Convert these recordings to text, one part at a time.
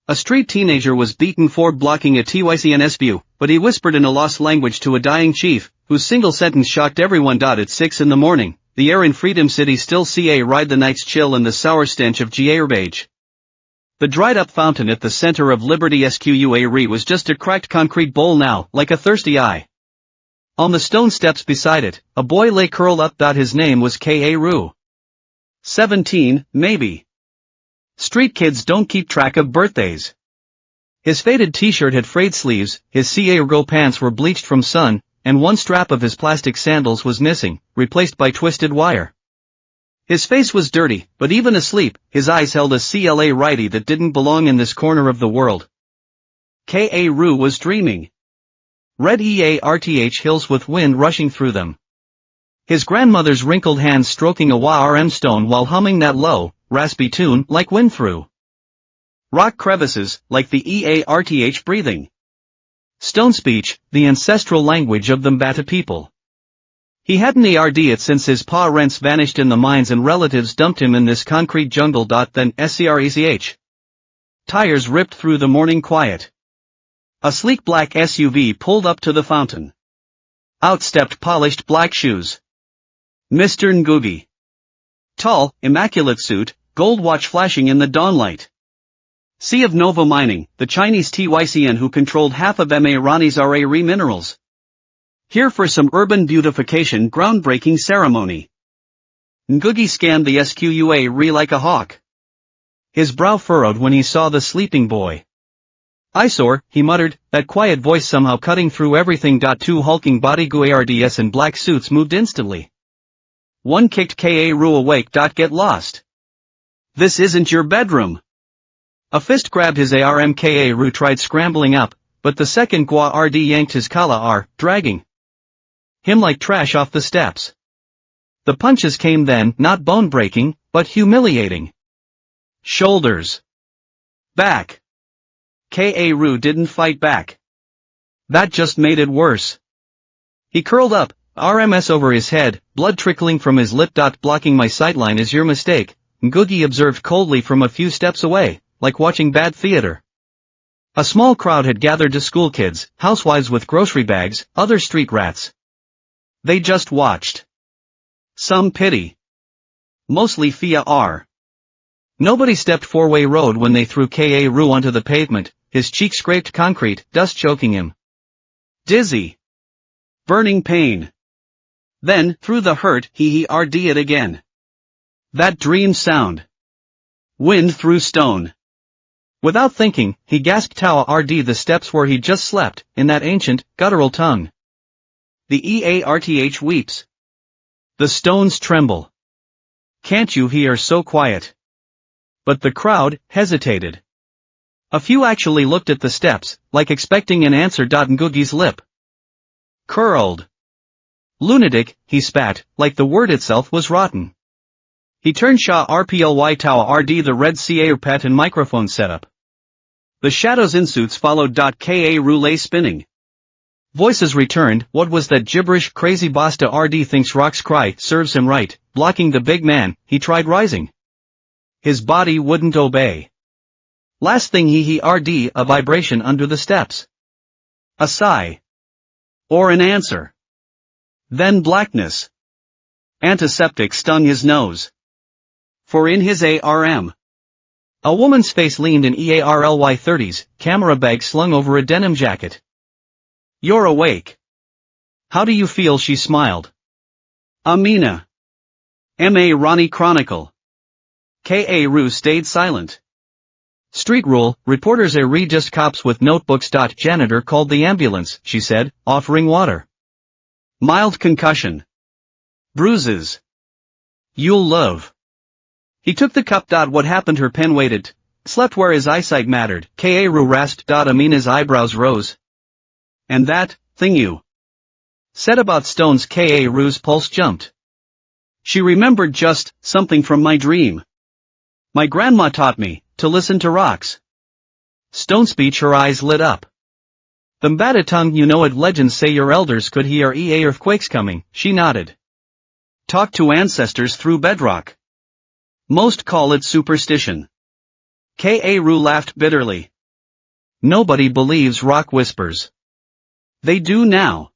A street teenager was beaten for blocking a tycoon spew, but he whispered in a lost language to a dying chief, whose single sentence shocked everyone. At 6 in the morning, the air in Freedom City still ca ride the night's chill and the sour stench of garbage. The dried-up fountain at the center of Liberty Square was just a cracked concrete bowl now, like a thirsty eye. On the stone steps beside it, a boy lay curled up. His name was Ka. 17, maybe. Street kids don't keep track of birthdays. His faded t-shirt had frayed sleeves, his cargo pants were bleached from sun, and one strap of his plastic sandals was missing, replaced by twisted wire. His face was dirty, but even asleep, his eyes held a CLA righty that didn't belong in this corner of the world. Ka was dreaming. Red EARTH hills with wind rushing through them. His grandmother's wrinkled hands stroking a YRM stone while humming that low, raspy tune like wind through rock crevices, like the EARTH breathing. Stone speech, the ancestral language of the Mbata people. He hadn't ARD it since his parents vanished in the mines and relatives dumped him in this concrete jungle. Then SCRECH. Tires ripped through the morning quiet. A sleek black SUV pulled up to the fountain. Out stepped polished black shoes. Mr. Ngugi. Tall, immaculate suit, gold watch flashing in the dawnlight. Sea of Nova Mining, the Chinese tycoon who controlled half of Irani's rare minerals. Here for some urban beautification groundbreaking ceremony. Ngugi scanned the SQUA like a hawk. His brow furrowed when he saw the sleeping boy. Eyesore, he muttered, that quiet voice somehow cutting through everything. Two hulking bodyguards in black suits moved instantly. One kicked Ka awake. Get lost. This isn't your bedroom. A fist grabbed his arm. Ka tried scrambling up, but the second guard yanked his collar, dragging him like trash off the steps. The punches came then, not bone-breaking, but humiliating. Shoulders. Back. Ka didn't fight back. That just made it worse. He curled up, RMS over his head, blood trickling from his lip. Blocking my sightline is your mistake, Ngugi observed coldly from a few steps away, like watching bad theater. A small crowd had gathered to school kids, housewives with grocery bags, other street rats. They just watched. Some pity. Mostly fear. Nobody stepped four-way road when they threw Ka onto the pavement, his cheek scraped concrete, dust choking him. Dizzy. Burning pain. Then, through the hurt, he RD it again. That dream sound. Wind through stone. Without thinking, he gasped Tawa RD the steps where he just slept, in that ancient, guttural tongue. The EARTH weeps. The stones tremble. Can't you hear so quiet? But the crowd hesitated. A few actually looked at the steps, like expecting an answer. Ngugi's lip curled. Lunatic, he spat, like the word itself was rotten. He turned Shah RPLY Tawa RD the red CA pet and microphone setup. The shadows in suits followed. Ka lay spinning. Voices returned. What was that gibberish? Crazy Basta RD thinks rocks cry, serves him right, blocking the big man. He tried rising. His body wouldn't obey. Last thing he RD a vibration under the steps. A sigh. Or an answer. Then blackness. Antiseptic stung his nose. For in his ARM. A woman's face leaned in EARLY 30s, camera bag slung over a denim jacket. You're awake. How do you feel? She smiled. Amina. M.A. Ronnie Chronicle. Ka stayed silent. Street rule, reporters read just cops with notebooks. Janitor called the ambulance, she said, offering water. Mild concussion. Bruises. You'll live. He took the cup. What happened? Her pen waited. Slept where his eyesight mattered. Ka rasped. Amina's eyebrows rose. And that thing you said about stones. Ka's pulse jumped. She remembered just something from my dream. My grandma taught me to listen to rocks. Stone speech. Her eyes lit up. The Mbata tongue, you know it. Legends say your elders could hear earthquakes coming. She nodded. Talk to ancestors through bedrock. Most call it superstition. Ka laughed bitterly. Nobody believes rock whispers. They do now.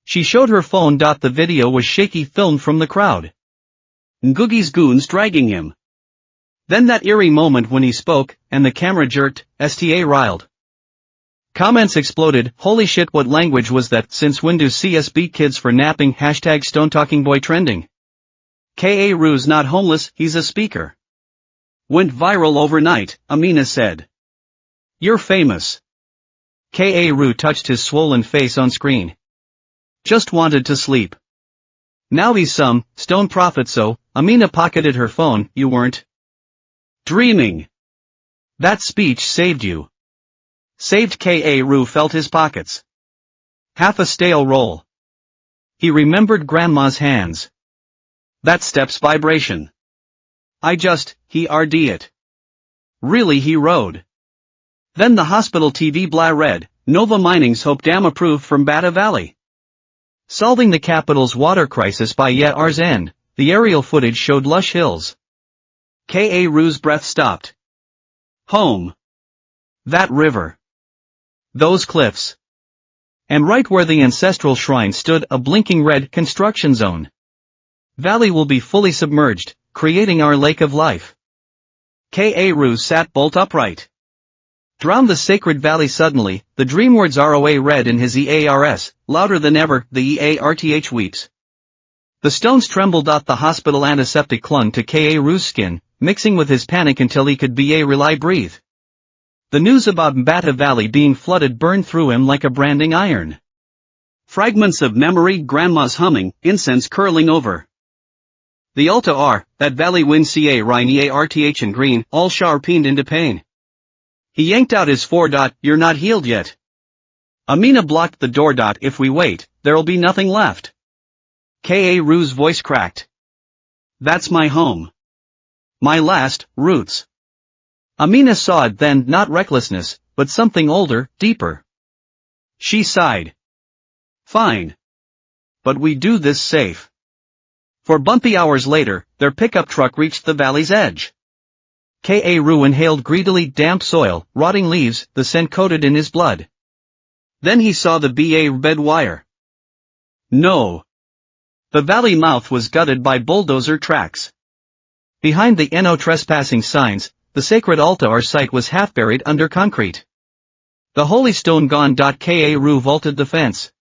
She showed her phone. The video was shaky, filmed from the crowd. Ngugi's goons dragging him. Then that eerie moment when he spoke, and the camera jerked, sta riled. Comments exploded. Holy shit, what language was that? Since when do CS beat kids for napping? Hashtag Stone Talking Boy trending. Ka Ru's not homeless, he's a speaker. Went viral overnight, Amina said. You're famous. Ka Ru touched his swollen face on screen. Just wanted to sleep. Now he's some stone prophet. So, Amina pocketed her phone. You weren't dreaming. That speech saved you. Saved. Ka Ru felt his pockets. Half a stale roll. He remembered grandma's hands. That step's vibration. He RD it. Really, he rode. Then the hospital TV blah read, Nova Mining's Hope Dam approved from Bata Valley. Solving the capital's water crisis by year's end. The aerial footage showed lush hills. Ka Ru's breath stopped. Home. That river. Those cliffs. And right where the ancestral shrine stood, a blinking red construction zone. Valley will be fully submerged, creating our lake of life. Ka Ru sat bolt upright. Drown the sacred valley. Suddenly, the dream words ROA read in his ears, louder than ever. The EARTH weeps. The stones trembled. The hospital antiseptic clung to Ka Ru's skin, mixing with his panic until he could rely breathe. The news about Bata Valley being flooded burned through him like a branding iron. Fragments of memory, grandma's humming, incense curling over. The Alta R, that valley wind Ca Rhine EARTH and green, all sharpened into pain. He yanked out his 4. You're not healed yet. Amina blocked the door. If we wait, there'll be nothing left. Ka Ru's voice cracked. That's my home. My last roots. Amina saw it then, not recklessness, but something older, deeper. She sighed. Fine. But we do this safe. For bumpy hours later, their pickup truck reached the valley's edge. Ka Ru inhaled greedily. Damp soil, rotting leaves, the scent coated in his blood. Then he saw the bed wire. No. The valley mouth was gutted by bulldozer tracks. Behind the no trespassing signs, the sacred altar site was half buried under concrete. The holy stone gone. Ka Ru vaulted the fence.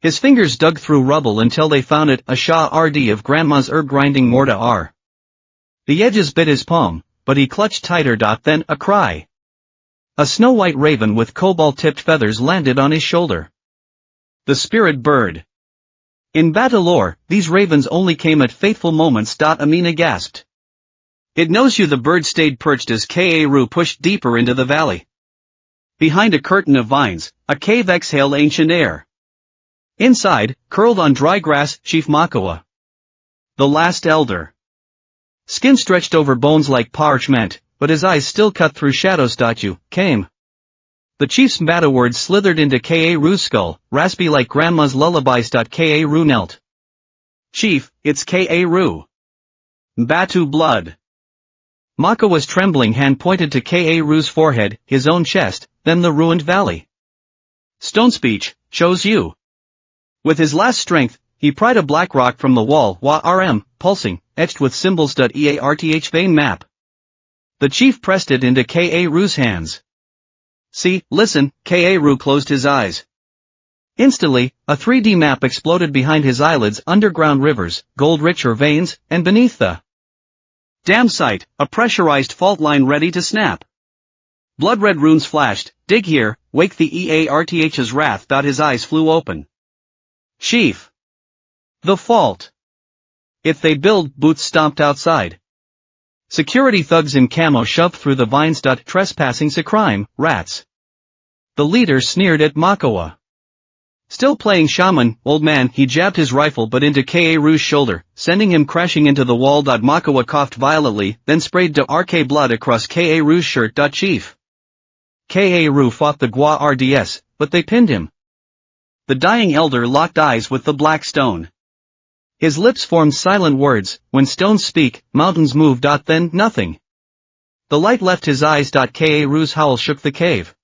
His fingers dug through rubble until they found it, a Shah RD of grandma's herb grinding mortar R. The edges bit his palm, but he clutched tighter. Then a cry. A snow-white raven with cobalt-tipped feathers landed on his shoulder. The spirit bird. In Bata lore, these ravens only came at fateful moments. Amina gasped. It knows you. The bird stayed perched as Ka Ru pushed deeper into the valley. Behind a curtain of vines, a cave exhaled ancient air. Inside, curled on dry grass, Chief Makawa. The last elder. Skin stretched over bones like parchment, but his eyes still cut through shadows. You came. The chief's Bata words slithered into Ka Ru's skull, raspy like grandma's lullabies. Ka Ru knelt. Chief, it's Ka Ru. Batu blood. Makawa's trembling hand pointed to Ka Ru's forehead, his own chest, then the ruined valley. Stone speech, chose you. With his last strength, he pried a black rock from the wall. RM, pulsing, etched with symbols. EARTH vein map. The chief pressed it into Ka Ru's hands. See, listen. Ka Ru closed his eyes. Instantly, a 3D map exploded behind his eyelids. Underground rivers, gold-richer veins, and beneath the dam site, a pressurized fault line ready to snap. Blood-red runes flashed. Dig here, wake the EARTH's wrath. His eyes flew open. Chief. The fault. If they build, boots stomped outside. Security thugs in camo shoved through the vines. Trespassing's a crime, rats. The leader sneered at Makawa. Still playing shaman, old man. He jabbed his rifle but into Ka Ru's shoulder, sending him crashing into the wall. Makawa coughed violently, then sprayed RK blood across Ka Ru's shirt. Chief. Ka Ru fought the Gua RDS, but they pinned him. The dying elder locked eyes with the black stone. His lips formed silent words. When stones speak, mountains move. Then nothing. The light left his eyes. Ka Ru's howl shook the cave.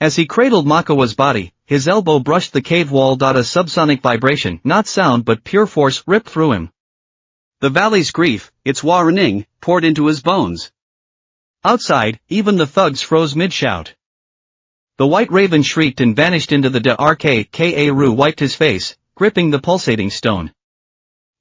As he cradled Makawa's body, his elbow brushed the cave wall. A subsonic vibration, not sound but pure force, ripped through him. The valley's grief, its warning, poured into his bones. Outside, even the thugs froze mid-shout. The white raven shrieked and vanished into the dark. Ka-Ru wiped his face, gripping the pulsating stone.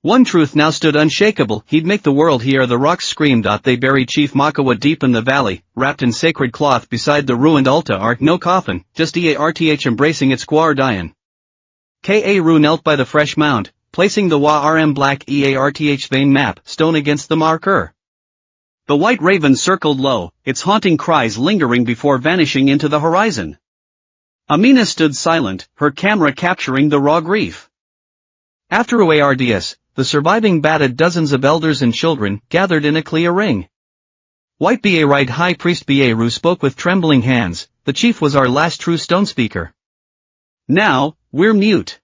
One truth now stood unshakable: he'd make the world hear. The rocks screamed. They buried Chief Makawa deep in the valley, wrapped in sacred cloth beside the ruined altar. No coffin, just Earth embracing its guardian. Ka-Ru knelt by the fresh mound, placing the Wa-Rm black Earth vein map stone against the marker. The white raven circled low, its haunting cries lingering before vanishing into the horizon. Amina stood silent, her camera capturing the raw grief. After Oards, the surviving batted dozens of elders and children, gathered in a clear ring. White Ba-Right High Priest Ba-Ru spoke with trembling hands. The chief was our last true stone speaker. Now, we're mute.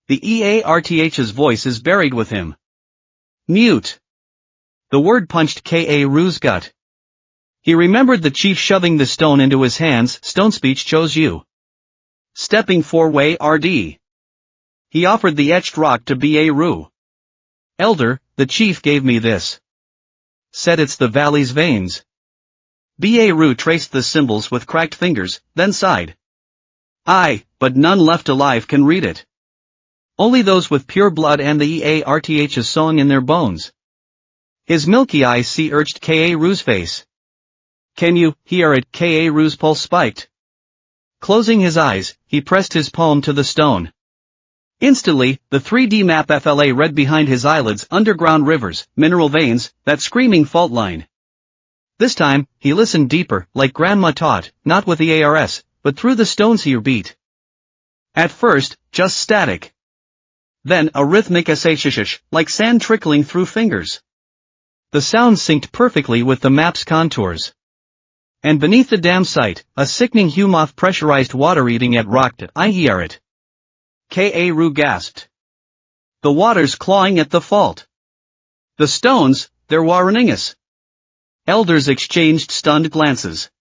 The Earth's voice is buried with him. Mute. The word punched Ka-Ru's gut. He remembered the chief shoving the stone into his hands. Stone speech chose you. Stepping four-way RD. He offered the etched rock to Ba-Ru. Elder, the chief gave me this. Said it's the valley's veins. Ba-Ru traced the symbols with cracked fingers, then sighed. Aye, but none left alive can read it. Only those with pure blood and the Earth's song in their bones. His milky eyes urged Ka-Ru's face. Can you hear it? Ka-Ru's pulse spiked. Closing his eyes, he pressed his palm to the stone. Instantly, the 3D map FLA read behind his eyelids: underground rivers, mineral veins, that screaming fault line. This time, he listened deeper, like Grandma taught, not with the ARS, but through the stone's ear beat. At first, just static. Then a rhythmic shush, like sand trickling through fingers. The sound synced perfectly with the map's contours. And beneath the dam site, a sickening humoth pressurized water eating at rock. I hear it. Ka-Ru gasped. The water's clawing at the fault. The stones, they're warning us. Elders exchanged stunned glances.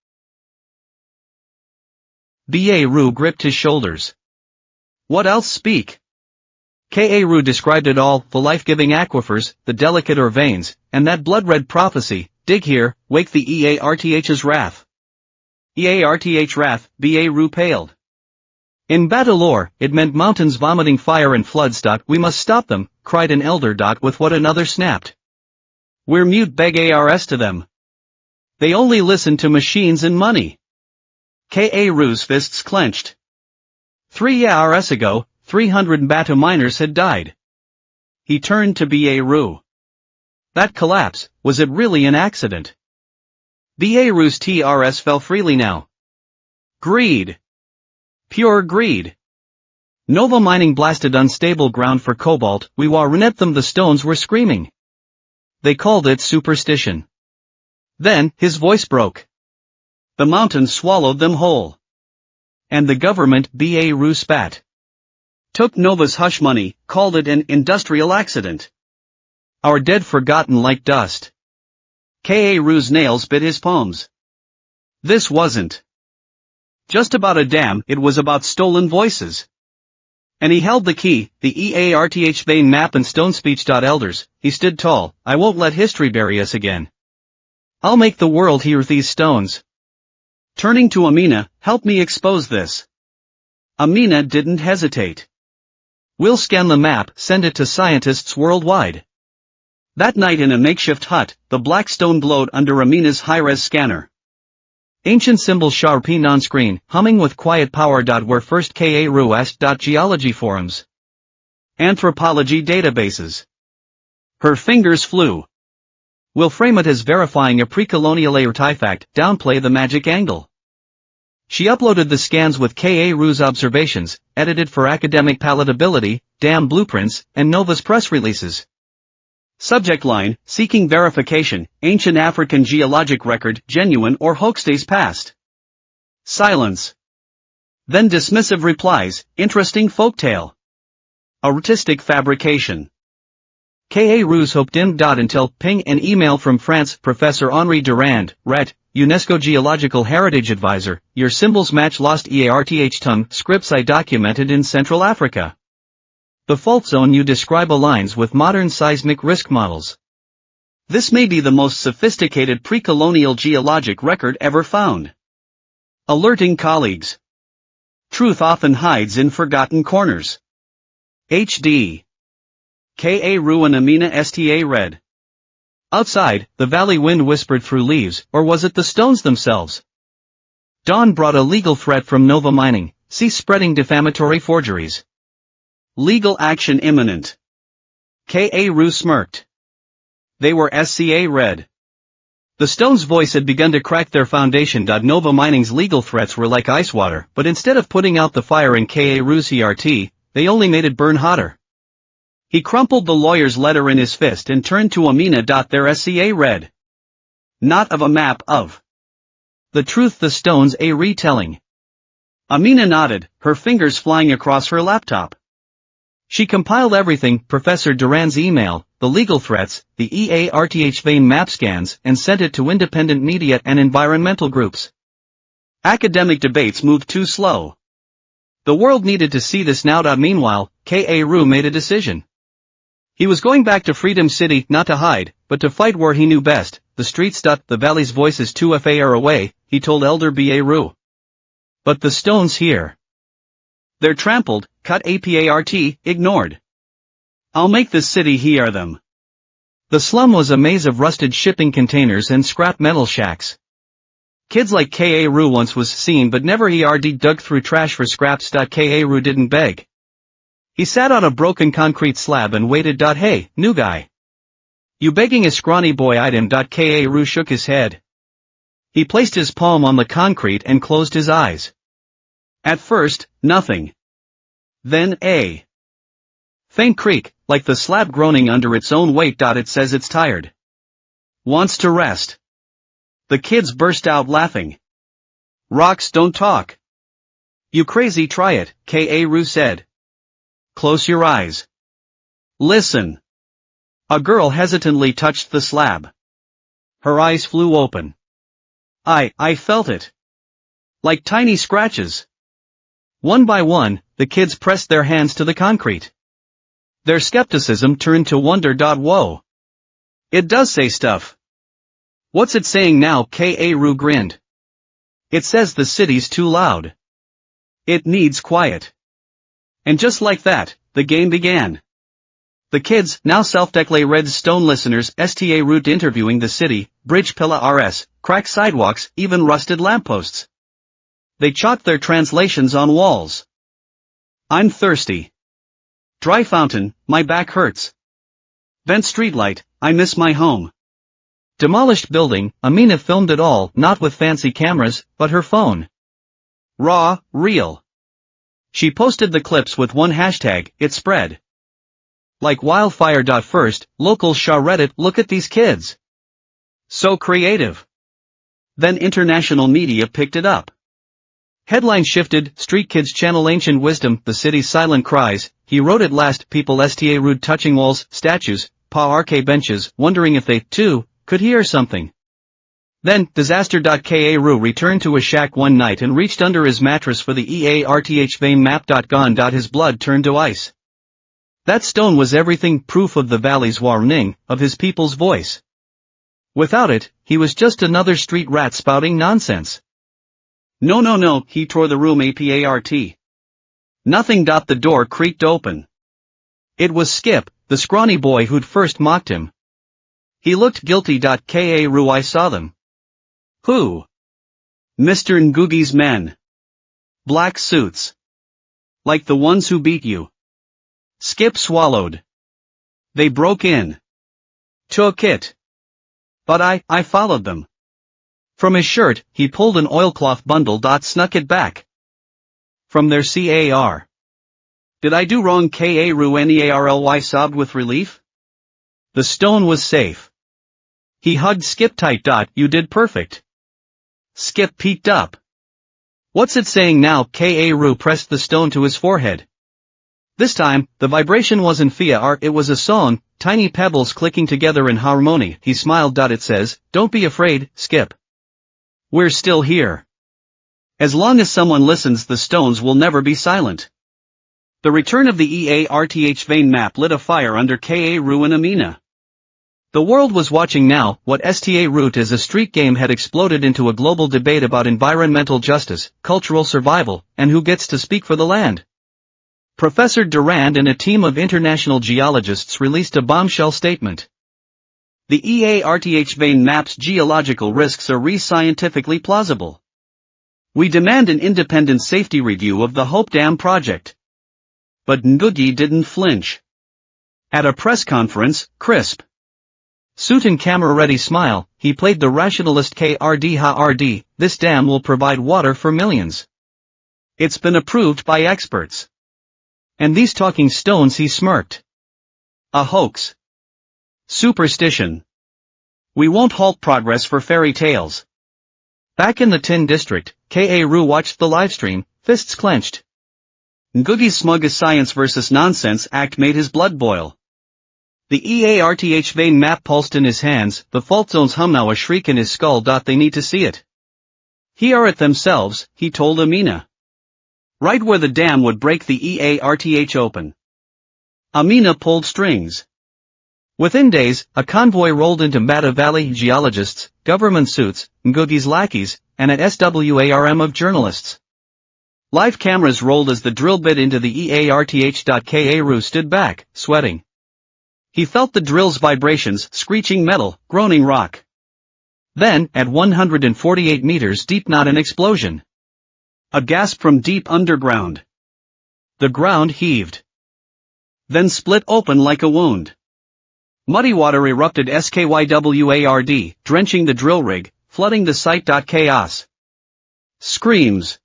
Ba-Ru gripped his shoulders. What else speak? Ka-Ru described it all: the life-giving aquifers, the delicate veins, and that blood-red prophecy: dig here, wake the Earth's wrath. Earth wrath. Ba-Ru paled. In battle lore, it meant mountains vomiting fire and floods. We must stop them, cried an elder. With what another snapped. We're mute. Beg ARS to them. They only listen to machines and money. Ka-Ru's fists clenched. 3 ARS ago, 300 Mbatu miners had died. He turned to Ba-Ru. That collapse, was it really an accident? Ba-Ru's TRS fell freely now. Greed. Pure greed. Nova Mining blasted unstable ground for cobalt. We warnet them. The stones were screaming. They called it superstition. Then, his voice broke. The mountains swallowed them whole. And the government, Ba-Ru spat. Took Nova's hush money, called it an industrial accident. Our dead forgotten like dust. Ka-Ru's nails bit his palms. This wasn't just about a dam, it was about stolen voices. And he held the key, the Earth vein map and stone speech. Elders, he stood tall. I won't let history bury us again. I'll make the world hear these stones. Turning to Amina, help me expose this. Amina didn't hesitate. We'll scan the map, send it to scientists worldwide. That night in a makeshift hut, the black stone glowed under Amina's high-res scanner. Ancient symbols sharping on screen, humming with quiet power. Were first Ka-Ru asked. Geology forums. Anthropology databases. Her fingers flew. We'll frame it as verifying a pre-colonial artifact, downplay the magic angle. She uploaded the scans with Ka-Ru's observations, edited for academic palatability, dam blueprints, and Nova's press releases. Subject line, seeking verification, ancient African geologic record, genuine or hoax days past. Silence. Then dismissive replies, interesting folktale. Artistic fabrication. Ka-Ru's hope dimmed. Until ping, an email from France. Professor Henri Durand, Ret, UNESCO Geological Heritage Advisor, your symbols match lost EARTH tongue scripts I documented in Central Africa. The fault zone you describe aligns with modern seismic risk models. This may be the most sophisticated pre-colonial geologic record ever found. Alerting colleagues. Truth often hides in forgotten corners. HD. Ka Ru and Amina Sta read. Outside, the valley wind whispered through leaves, or was it the stones themselves? Dawn brought a legal threat from Nova Mining, cease spreading defamatory forgeries. Legal action imminent. Ka Ru smirked. They were SCA read. The stone's voice had begun to crack their foundation. Nova Mining's legal threats were like ice water, but instead of putting out the fire in Ka Ru's CRT, they only made it burn hotter. He crumpled the lawyer's letter in his fist and turned to Amina. Their SCA read. Not of a map of. The truth the stone's a retelling. Amina nodded, her fingers flying across her laptop. She compiled everything, Professor Duran's email, the legal threats, the EARTH vein map scans, and sent it to independent media and environmental groups. Academic debates moved too slow. The world needed to see this now. Meanwhile, Ka Ru made a decision. He was going back to Freedom City, not to hide, but to fight where he knew best, the streets. The valley's voice is too far away, he told Elder Ba Ru. But the stones here. They're trampled, cut apart, ignored. I'll make this city hear them. The slum was a maze of rusted shipping containers and scrap metal shacks. Kids like Ka Ru once was seen but never dug through trash for scraps. Ka Ru didn't beg. He sat on a broken concrete slab and waited. Hey, new guy. You begging a scrawny boy item. Ka Ru shook his head. He placed his palm on the concrete and closed his eyes. At first, nothing. Then a faint creak, like the slab groaning under its own weight. It says it's tired. Wants to rest. The kids burst out laughing. Rocks don't talk. You crazy, try it, Ka Ru said. Close your eyes. Listen. A girl hesitantly touched the slab. Her eyes flew open. I felt it. Like tiny scratches. One by one, the kids pressed their hands to the concrete. Their skepticism turned to wonder. Whoa. It does say stuff. What's it saying now? Ka Ru grinned. It says the city's too loud. It needs quiet. And just like that, the game began. The kids, now self-declared red stone listeners, sta route interviewing the city, bridge pillar rs, cracked sidewalks, even rusted lampposts. They chalked their translations on walls. I'm thirsty. Dry fountain, my back hurts. Bent streetlight, I miss my home. Demolished building, Amina filmed it all, not with fancy cameras, but her phone. Raw, real. She posted the clips with one hashtag, it spread like wildfire. First, locals read it, look at these kids. So creative. Then international media picked it up. Headline shifted, street kids channel ancient wisdom, the city's silent cries, he wrote it last, people sta rude touching walls, statues, parquet benches, wondering if they, too, could hear something. Then, disaster. Ka Ru returned to a shack one night and reached under his mattress for the EARTH vein map. Gone. His blood turned to ice. That stone was everything, proof of the valley's warning, of his people's voice. Without it, he was just another street rat spouting nonsense. No, he tore the room apart. Nothing. The door creaked open. It was Skip, the scrawny boy who'd first mocked him. He looked guilty. Ka Ru, I saw them. Who? Mr. Ngugi's men. Black suits. Like the ones who beat you. Skip swallowed. They broke in. Took it. But I followed them. From his shirt, he pulled an oilcloth bundle. Snuck it back. From their car. Did I do wrong? Ka Ru Nerly sobbed with relief. The stone was safe. He hugged Skip tight. You did perfect. Skip peeked up. What's it saying now? Ka Ru pressed the stone to his forehead. This time, the vibration wasn't art, it was a song, tiny pebbles clicking together in harmony. He smiled. It says, don't be afraid, Skip. We're still here. As long as someone listens, the stones will never be silent. The return of the EARTH vein map lit a fire under Ka Ru and Amina. The world was watching now. What sta root as a street game had exploded into a global debate about environmental justice, cultural survival, and who gets to speak for the land. Professor Durand and a team of international geologists released a bombshell statement. The EARTH vein map's geological risks are scientifically plausible. We demand an independent safety review of the Hope Dam project. But Ngugi didn't flinch. At a press conference, crisp suit and camera-ready smile, he played the rationalist KRD. This dam will provide water for millions. It's been approved by experts. And these talking stones, he smirked. A hoax. Superstition. We won't halt progress for fairy tales. Back in the Tin District, Ka Ru watched the livestream, fists clenched. Ngugi's smug as science versus nonsense act made his blood boil. The EARTH vein map pulsed in his hands, the fault zones hum now a shriek in his skull. They need to see it. Here it themselves, he told Amina. Right where the dam would break the EARTH open. Amina pulled strings. Within days, a convoy rolled into Mata Valley, geologists, government suits, Ngugi's lackeys, and an SWARM of journalists. Live cameras rolled as the drill bit into the EARTH. Ka Ru stood back, sweating. He felt the drill's vibrations, screeching metal, groaning rock. Then, at 148 meters deep, not an explosion. A gasp from deep underground. The ground heaved. Then split open like a wound. Muddy water erupted skyward, drenching the drill rig, flooding the site. Chaos. Screams.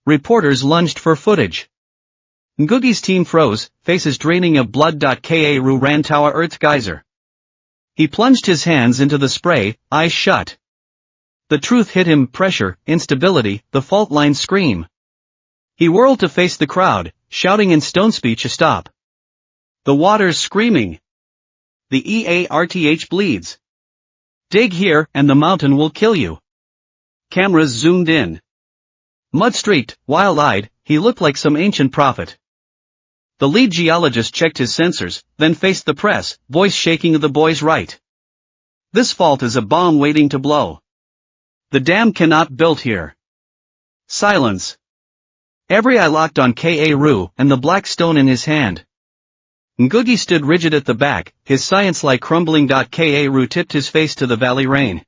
Reporters lunged for footage. Ngugi's team froze, faces draining of blood. Ka Ru ran to a earth geyser. He plunged his hands into the spray, eyes shut. The truth hit him: pressure, instability, the fault line scream. He whirled to face the crowd, shouting in stone speech, stop. The water's screaming. The EARTH bleeds. Dig here, and the mountain will kill you. Cameras zoomed in. Mud-streaked, wild-eyed, he looked like some ancient prophet. The lead geologist checked his sensors, then faced the press, voice shaking. The boy's right. This fault is a bomb waiting to blow. The dam cannot build here. Silence. Every eye locked on Ka Ru and the black stone in his hand. Ngugi stood rigid at the back, his science like crumbling. Ka Ru tipped his face to the valley rain.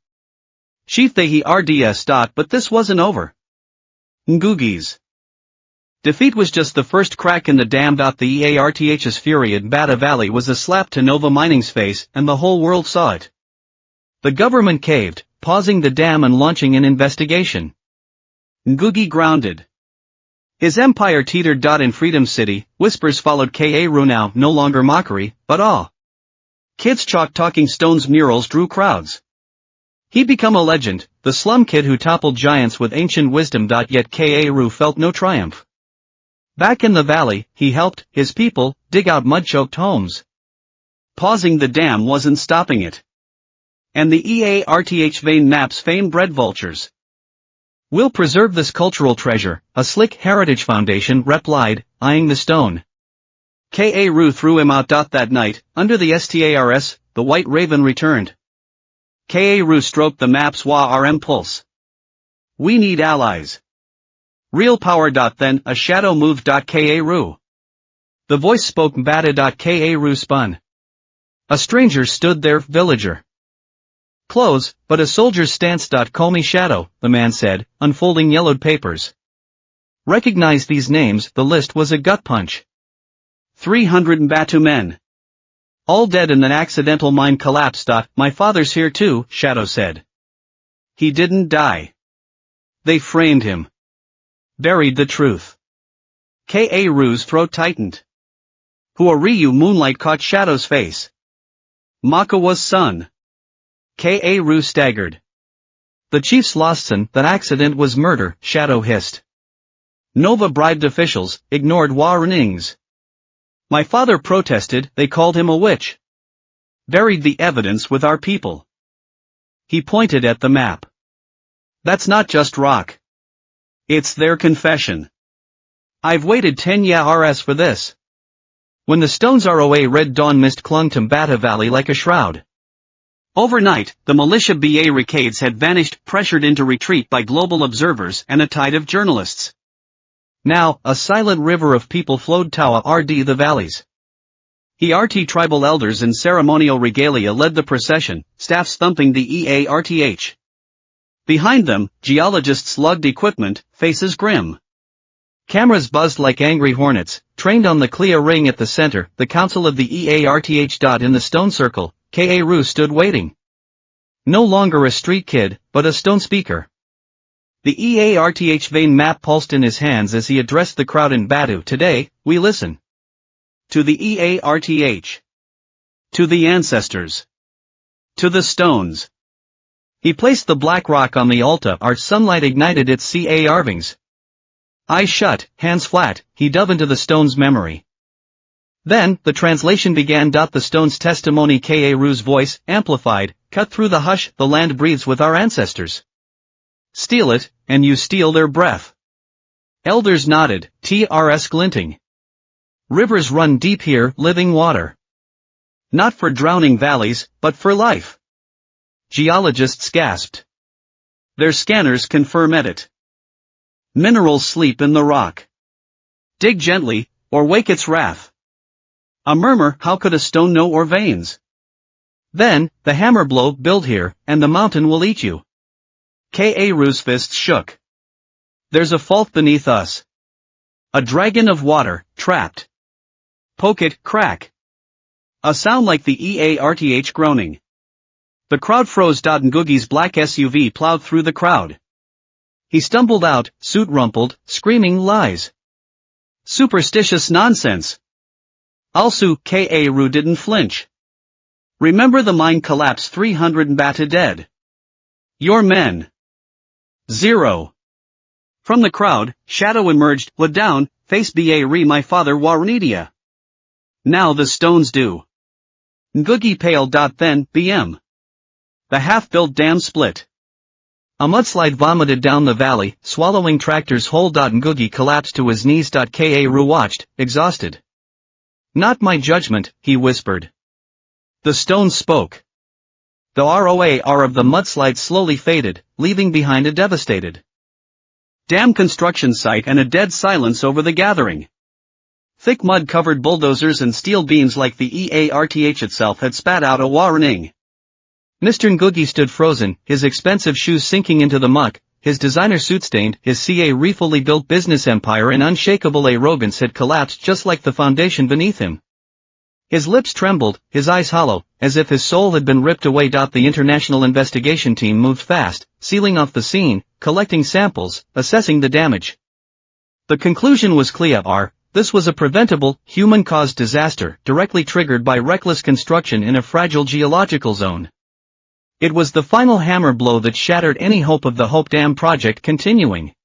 Chief they RDS. But this wasn't over. Ngugi's defeat was just the first crack in the dam. The EARTH's fury at Mata Valley was a slap to Nova Mining's face, and the whole world saw it. The government caved, pausing the dam and launching an investigation. Ngugi grounded. His empire teetered. In Freedom City, whispers followed Ka Ru, now no longer mockery, but awe. Kids chalk talking stones murals drew crowds. He become a legend, the slum kid who toppled giants with ancient wisdom. Yet Ka Ru felt no triumph. Back in the valley, he helped his people dig out mud-choked homes. Pausing the dam wasn't stopping it. And the EARTH vein map's fame bred vultures. We'll preserve this cultural treasure, a slick heritage foundation replied, eyeing the stone. Ka Ru threw him out. That night, under the stars, the white raven returned. Ka Ru stroked the map's WA-RM pulse. We need allies. Real power. Then, a shadow moved. Ka Ru. The voice spoke. Mata. Ka Ru spun. A stranger stood there, villager. Clothes, but a soldier's stance. Call me Shadow, the man said, unfolding yellowed papers. Recognize these names. The list was a gut punch. 300 Mbatu men. All dead in an accidental mine collapse. My father's here too, Shadow said. He didn't die. They framed him. Buried the truth. Ka Ru's throat tightened. Huariyu moonlight caught Shadow's face. Makawa's son. Ka Ru staggered. The chief's lost son. That accident was murder, Shadow hissed. Nova bribed officials, ignored warnings. My father protested, they called him a witch. Buried the evidence with our people. He pointed at the map. That's not just rock. It's their confession. I've waited 10 years for this. When the stone's ROA red dawn mist clung to Mbata Valley like a shroud. Overnight, the militia BA recades had vanished, pressured into retreat by global observers and a tide of journalists. Now, a silent river of people flowed toward the valleys. ERT tribal elders in ceremonial regalia led the procession, staffs thumping the EARTH. Behind them, geologists lugged equipment, faces grim. Cameras buzzed like angry hornets, trained on the Clea ring at the center, the council of the EARTH. In the stone circle, Ka-Ru stood waiting. No longer a street kid, but a stone speaker. The EARTH vein map pulsed in his hands as he addressed the crowd in Batu. Today, we listen. To the EARTH. To the ancestors. To the stones. He placed the black rock on the altar. Our sunlight ignited its carvings. Eyes shut, hands flat, he dove into the stone's memory. Then, the translation began. The stone's testimony, Ka-Ru's voice, amplified, cut through the hush. The land breathes with our ancestors. Steal it, and you steal their breath. Elders nodded, TRS glinting. Rivers run deep here, living water. Not for drowning valleys, but for life. Geologists gasped. Their scanners confirm it. Minerals sleep in the rock. Dig gently, or wake its wrath. A murmur, how could a stone know or veins? Then, the hammer blow, build here, and the mountain will eat you. Ka-Ru's fists shook. There's a fault beneath us. A dragon of water, trapped. Poke it, crack. A sound like the EARTH groaning. The crowd froze. Ngugi's black SUV plowed through the crowd. He stumbled out, suit rumpled, screaming lies. Superstitious nonsense. Also, Ka-Ru didn't flinch. Remember the mine collapse, 300 Mbata dead. Your men. 0. From the crowd, shadow emerged, led down, face Ba my father Warunidia. Now the stones do. Ngugi paled. Then, BM. The half-built dam split. A mudslide vomited down the valley, swallowing tractors whole. Ngugi collapsed to his knees. Ka-Ru watched, exhausted. Not my judgment, he whispered. The stones spoke. The ROAR of the mudslide slowly faded, leaving behind a devastated dam construction site and a dead silence over the gathering. Thick mud covered bulldozers and steel beams like the EARTH itself had spat out a warning. Mr. Ngugi stood frozen, his expensive shoes sinking into the muck, his designer suit stained. His fully built business empire in unshakable arrogance had collapsed just like the foundation beneath him. His lips trembled, his eyes hollow, as if his soul had been ripped away. The international investigation team moved fast, sealing off the scene, collecting samples, assessing the damage. The conclusion was clear. This was a preventable, human-caused disaster, directly triggered by reckless construction in a fragile geological zone. It was the final hammer blow that shattered any hope of the Hope Dam project continuing.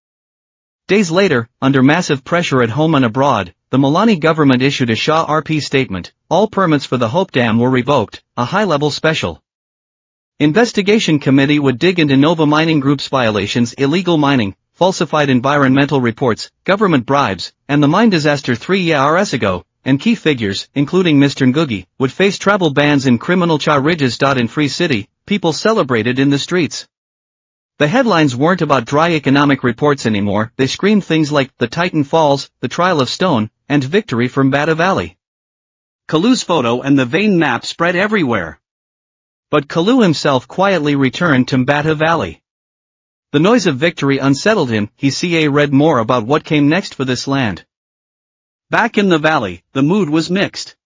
Days later, under massive pressure at home and abroad, the Milani government issued a Shah RP statement. All permits for the Hope Dam were revoked. A high-level special investigation committee would dig into Nova Mining Group's violations, illegal mining, falsified environmental reports, government bribes, and the mine disaster 3 years ago, and key figures, including Mr. Ngugi, would face travel bans in criminal ridges. In Free City, people celebrated in the streets. The headlines weren't about dry economic reports anymore. They screamed things like the Titan Falls, the Trial of Stone, and victory from Mbata Valley. Kalu's photo and the vein map spread everywhere. But Kalu himself quietly returned to Mbata Valley. The noise of victory unsettled him. He read more about what came next for this land. Back in the valley, the mood was mixed.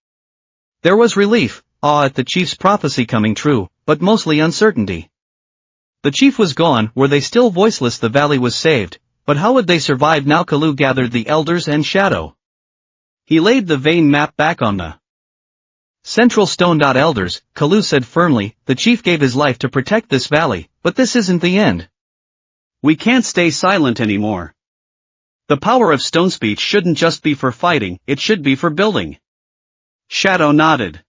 There was relief, awe at the chief's prophecy coming true, but mostly uncertainty. The chief was gone. Were they still voiceless? The valley was saved, but how would they survive now? Kalu gathered the elders and shadow. He laid the vein map back on the central stone. Elders, Kalu said firmly, the chief gave his life to protect this valley, but this isn't the end. We can't stay silent anymore. The power of stone speech shouldn't just be for fighting, it should be for building. Shadow nodded.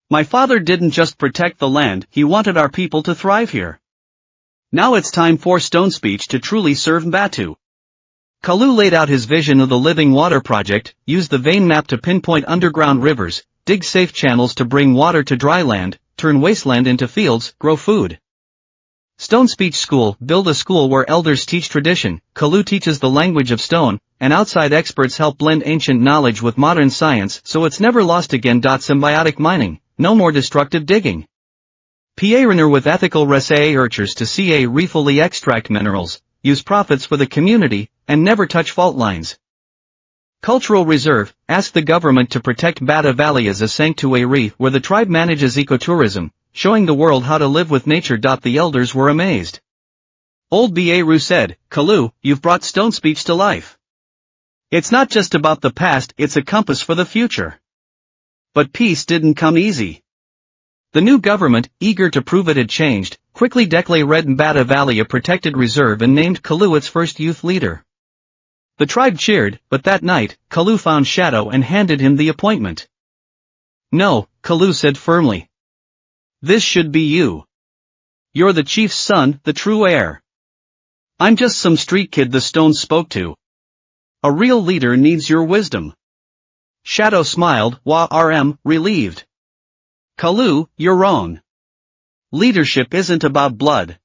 My father didn't just protect the land, he wanted our people to thrive here. Now it's time for Stone Speech to truly serve Batu. Kalu laid out his vision of the Living Water Project, used the vein map to pinpoint underground rivers, dig safe channels to bring water to dry land, turn wasteland into fields, grow food. Stone Speech School, build a school where elders teach tradition, Kalu teaches the language of stone, and outside experts help blend ancient knowledge with modern science so it's never lost again. Symbiotic mining, no more destructive digging. Pioneer with ethical researchers to carefully extract minerals, use profits for the community, and never touch fault lines. Cultural reserve, ask the government to protect Bata Valley as a sanctuary where the tribe manages ecotourism, showing the world how to live with nature. The elders were amazed. Old Baru said, Kalu, you've brought Stone Speech to life. It's not just about the past, it's a compass for the future. But peace didn't come easy. The new government, eager to prove it had changed, quickly declared Bata Valley a protected reserve and named Kalu its first youth leader. The tribe cheered, but that night, Kalu found Shadow and handed him the appointment. No, Kalu said firmly. This should be you. You're the chief's son, the true heir. I'm just some street kid the stones spoke to. A real leader needs your wisdom. Shadow smiled, relieved. Kalu, you're wrong. Leadership isn't about blood.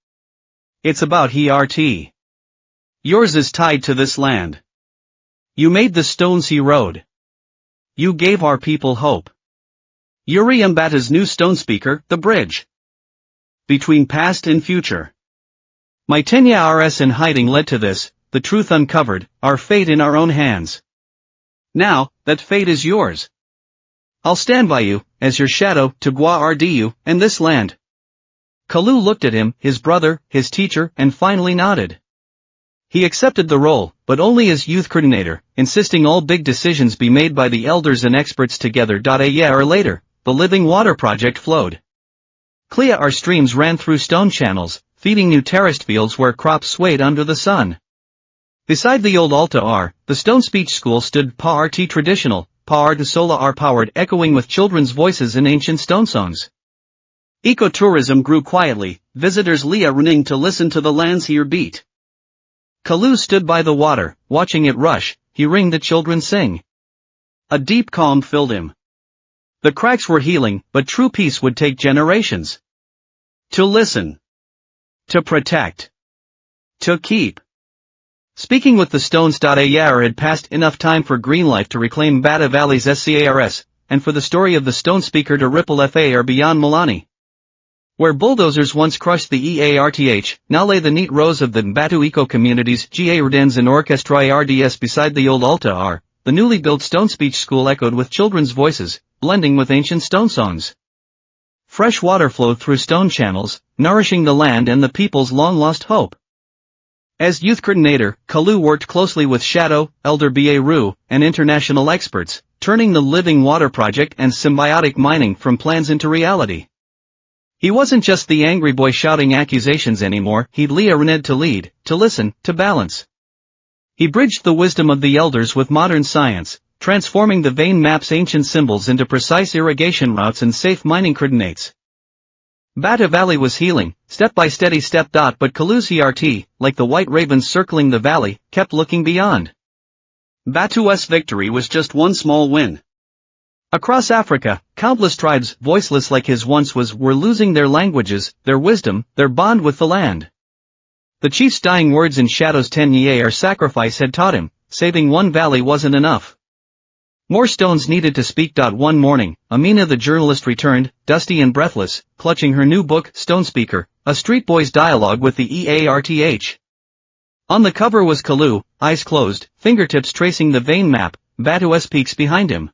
It's about heart. Yours is tied to this land. You made the stones he rode. You gave our people hope. Yuri Mbata's new stone speaker, the bridge between past and future. My 10 years in hiding led to this, the truth uncovered, our fate in our own hands. Now, that fate is yours. I'll stand by you, as your shadow, to Rdu, and this land. Kalu looked at him, his brother, his teacher, and finally nodded. He accepted the role, but only as youth coordinator, insisting all big decisions be made by the elders and experts together. A year later, the Living Water Project flowed. Clear our streams ran through stone channels, feeding new terraced fields where crops swayed under the sun. Beside the old altar, the Stone Speech School stood Pa-RT traditional, Pa-RT solar powered, echoing with children's voices in ancient stone songs. Ecotourism grew quietly, visitors running to listen to the land's heartbeat. Kalu stood by the water, watching it rush, hearing the children sing. A deep calm filled him. The cracks were healing, but true peace would take generations. To listen. To protect. To keep. Speaking with the stones. A year had passed, enough time for green life to reclaim Bata Valley's scars, and for the story of the stone speaker to ripple far beyond Milani. Where bulldozers once crushed the EARTH, now lay the neat rows of the Batu eco-communities Gardens and Orchestra RDS beside the old altar. The newly built Stone Speech School echoed with children's voices, blending with ancient stone songs. Fresh water flowed through stone channels, nourishing the land and the people's long-lost hope. As youth coordinator, Kalu worked closely with Shadow, Elder Baru, and international experts, turning the Living Water Project and symbiotic mining from plans into reality. He wasn't just the angry boy shouting accusations anymore, he'd learned to lead, to listen, to balance. He bridged the wisdom of the elders with modern science, transforming the vein map's ancient symbols into precise irrigation routes and safe mining coordinates. Bata Valley was healing, step by steady step. But Kalu's heart, like the white ravens circling the valley, kept looking beyond. Batu's victory was just one small win. Across Africa, countless tribes, voiceless like his once was, were losing their languages, their wisdom, their bond with the land. The chief's dying words in Shadow's 10-year sacrifice had taught him, saving one valley wasn't enough. More stones needed to speak. One morning, Amina the journalist returned, dusty and breathless, clutching her new book, Stone Speaker, a street boy's dialogue with the EARTH. On the cover was Kalu, eyes closed, fingertips tracing the vein map, Batu's peaks behind him.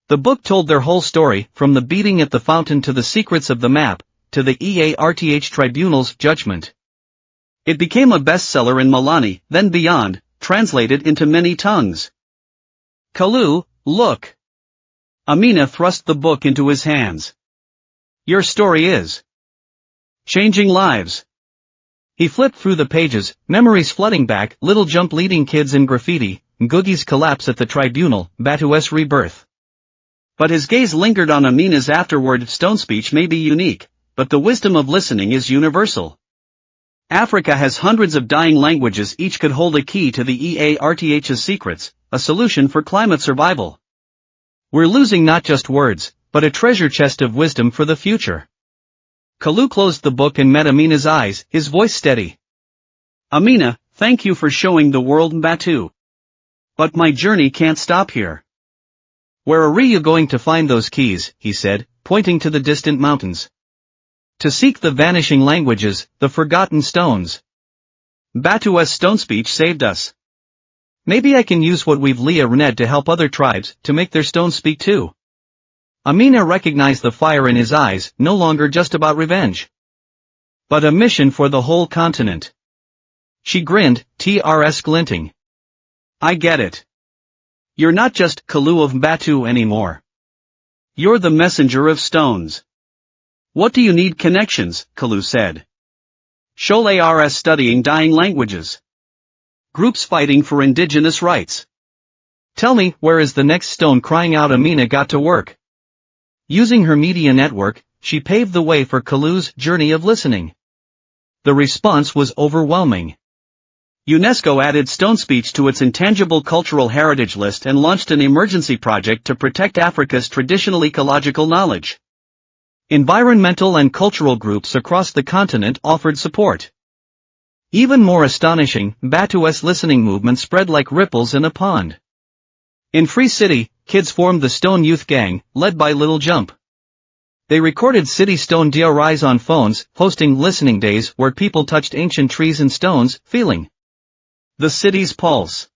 The book told their whole story, from the beating at the fountain to the secrets of the map, to the EARTH tribunal's judgment. It became a bestseller in Milani, then beyond, translated into many tongues. Kalu, look. Amina thrust the book into his hands. Your story is changing lives. He flipped through the pages, memories flooding back, little jump leading kids in graffiti, Ngugi's collapse at the tribunal, Batu's rebirth. But his gaze lingered on Amina's afterword. Stone speech may be unique, but the wisdom of listening is universal. Africa has hundreds of dying languages, each could hold a key to the EARTH's secrets, a solution for climate survival. We're losing not just words, but a treasure chest of wisdom for the future. Kalu closed the book and met Amina's eyes, his voice steady. Amina, thank you for showing the world Mbatu. But my journey can't stop here. Where are you going to find those keys, he said, pointing to the distant mountains. To seek the vanishing languages, the forgotten stones. Mbatu's stone speech saved us. Maybe I can use what we've learned to help other tribes, to make their stones speak too. Amina recognized the fire in his eyes, no longer just about revenge, but a mission for the whole continent. She grinned, TRS glinting. I get it. You're not just Kalu of Mbatu anymore. You're the messenger of stones. What do you need? Connections, Kalu said. Shole studying dying languages. Groups fighting for indigenous rights. Tell me, where is the next stone? Crying out, Amina got to work. Using her media network, she paved the way for Kalu's journey of listening. The response was overwhelming. UNESCO added stone speech to its intangible cultural heritage list and launched an emergency project to protect Africa's traditional ecological knowledge. Environmental and cultural groups across the continent offered support. Even more astonishing, Mbatu's listening movement spread like ripples in a pond. In Free City, kids formed the Stone Youth Gang, led by Little Jump. They recorded city stone DRIs on phones, hosting listening days where people touched ancient trees and stones, feeling the city's pulse.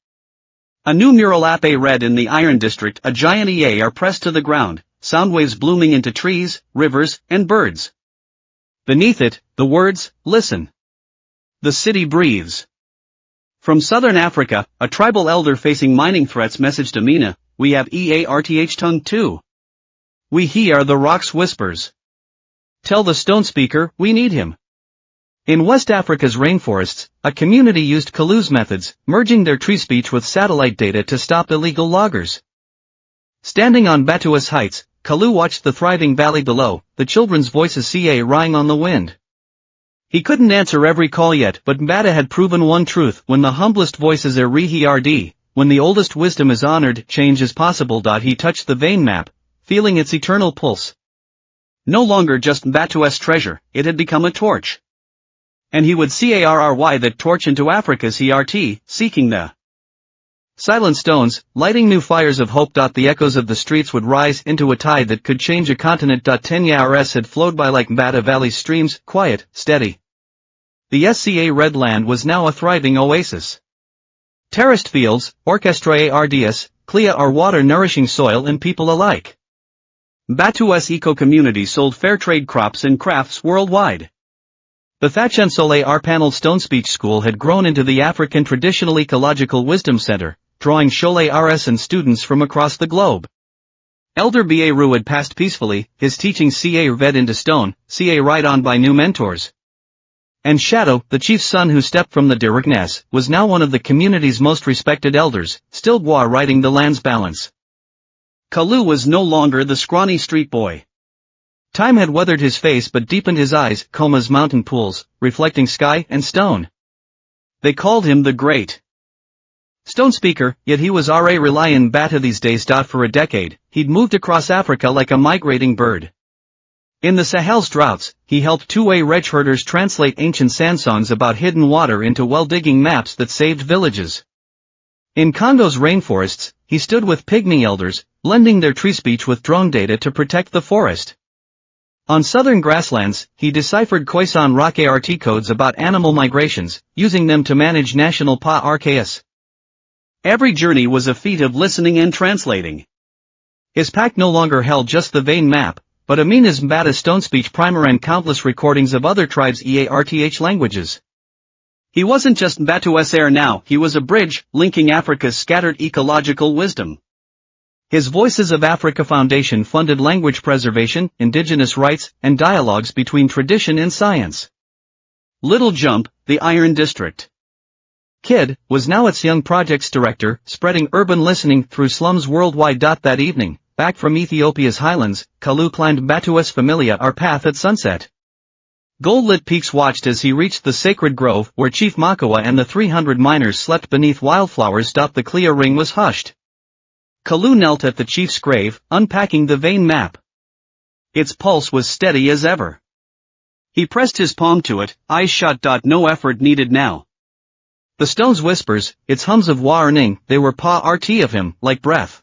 A new mural app read in the Iron District, a giant EA pressed to the ground, sound waves blooming into trees, rivers, and birds. Beneath it, the words, listen. The city breathes. From southern Africa, a tribal elder facing mining threats messaged Amina, we have EARTH tongue too. We hear the rock's whispers. Tell the stone speaker, we need him. In West Africa's rainforests, a community used Kalu's methods, merging their tree speech with satellite data to stop illegal loggers. Standing on Mbatu's heights, Kalu watched the thriving valley below, the children's voices rang on the wind. He couldn't answer every call yet, but Mbata had proven one truth: when the humblest voices are heard, when the oldest wisdom is honored, change is possible. He touched the vein map, feeling its eternal pulse. No longer just Mbatu's treasure, it had become a torch. And he would carry that torch into Africa's heart, seeking the silent stones, lighting new fires of hope. The echoes of the streets would rise into a tide that could change a continent. 10 years had flowed by like Mbata Valley's streams, quiet, steady. The SCA Red Land was now a thriving oasis. Terraced fields, orchestra ards, clea are water nourishing soil and people alike. Mbatu's eco-community sold fair trade crops and crafts worldwide. The Thachensole paneled stone speech school had grown into the African Traditional Ecological Wisdom Center, drawing Shole RS and students from across the globe. Elder Baru had passed peacefully, his teachings ved into stone, right on by new mentors. And Shadow, the chief's son who stepped from the Dirignes, was now one of the community's most respected elders, still writing the land's balance. Kalu was no longer the scrawny street boy. Time had weathered his face but deepened his eyes, Coma's mountain pools, reflecting sky and stone. They called him the Great Stone Speaker, yet he was relying Mbata these days. For a decade, he'd moved across Africa like a migrating bird. In the Sahel's droughts, he helped two-way reg herders translate ancient sandsongs about hidden water into well-digging maps that saved villages. In Congo's rainforests, he stood with pygmy elders, lending their tree speech with drone data to protect the forest. On southern grasslands, he deciphered Khoisan RT codes about animal migrations, using them to manage national RKS. Every journey was a feat of listening and translating. His pack no longer held just the vein map, but Amina's Mbata stone speech primer and countless recordings of other tribes' EARTH languages. He wasn't just Mbatu's heir now, he was a bridge, linking Africa's scattered ecological wisdom. His Voices of Africa Foundation funded language preservation, indigenous rights, and dialogues between tradition and science. Little Jump, the Iron District Kid, was now its young projects director, spreading urban listening through slums worldwide. That evening, back from Ethiopia's highlands, Kalu climbed Mbatu's familiar path at sunset. Gold-lit peaks watched as he reached the sacred grove where Chief Makawa and the 300 miners slept beneath wildflowers. The clear ring was hushed. Kalu knelt at the chief's grave, unpacking the vein map. Its pulse was steady as ever. He pressed his palm to it, eyes shut. No effort needed now. The stone's whispers, its hums of warning, they were part of him, like breath.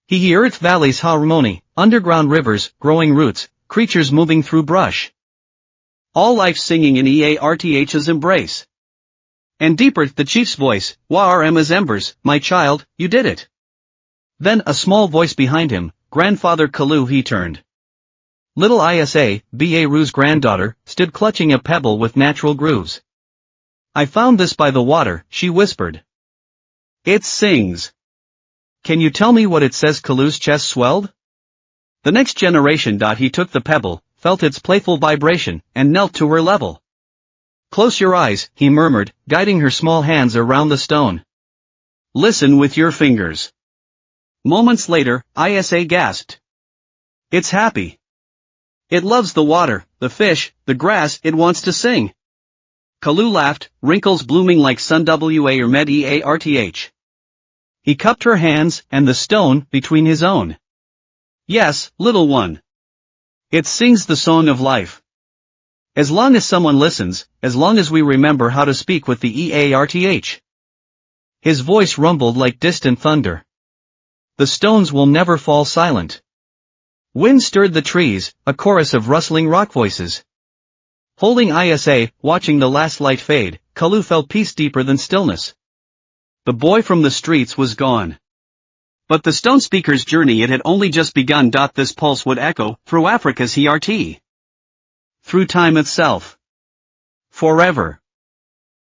He heard valleys harmony, underground rivers, growing roots, creatures moving through brush. All life singing in Earth's embrace. And deeper, the chief's voice, Warm as embers, my child, you did it. Then a small voice behind him, Grandfather Kalu. He turned. Little Ru's granddaughter, stood clutching a pebble with natural grooves. I found this by the water, she whispered. It sings. Can you tell me what it says? Kalu's chest swelled. The next generation. He took the pebble, felt its playful vibration, and knelt to her level. Close your eyes, he murmured, guiding her small hands around the stone. Listen with your fingers. Moments later, Isa gasped. It's happy. It loves the water, the fish, the grass. It wants to sing. Kalu laughed, wrinkles blooming like sun. Earth. He cupped her hands, and the stone, between his own. Yes, little one. It sings the song of life. As long as someone listens, as long as we remember how to speak with the Earth. His voice rumbled like distant thunder. The stones will never fall silent. Wind stirred the trees, a chorus of rustling rock voices. Holding Isa, watching the last light fade, Kalu felt peace deeper than stillness. The boy from the streets was gone. But the stone speaker's journey, it had only just begun. This pulse would echo through Africa's heart, through time itself. Forever.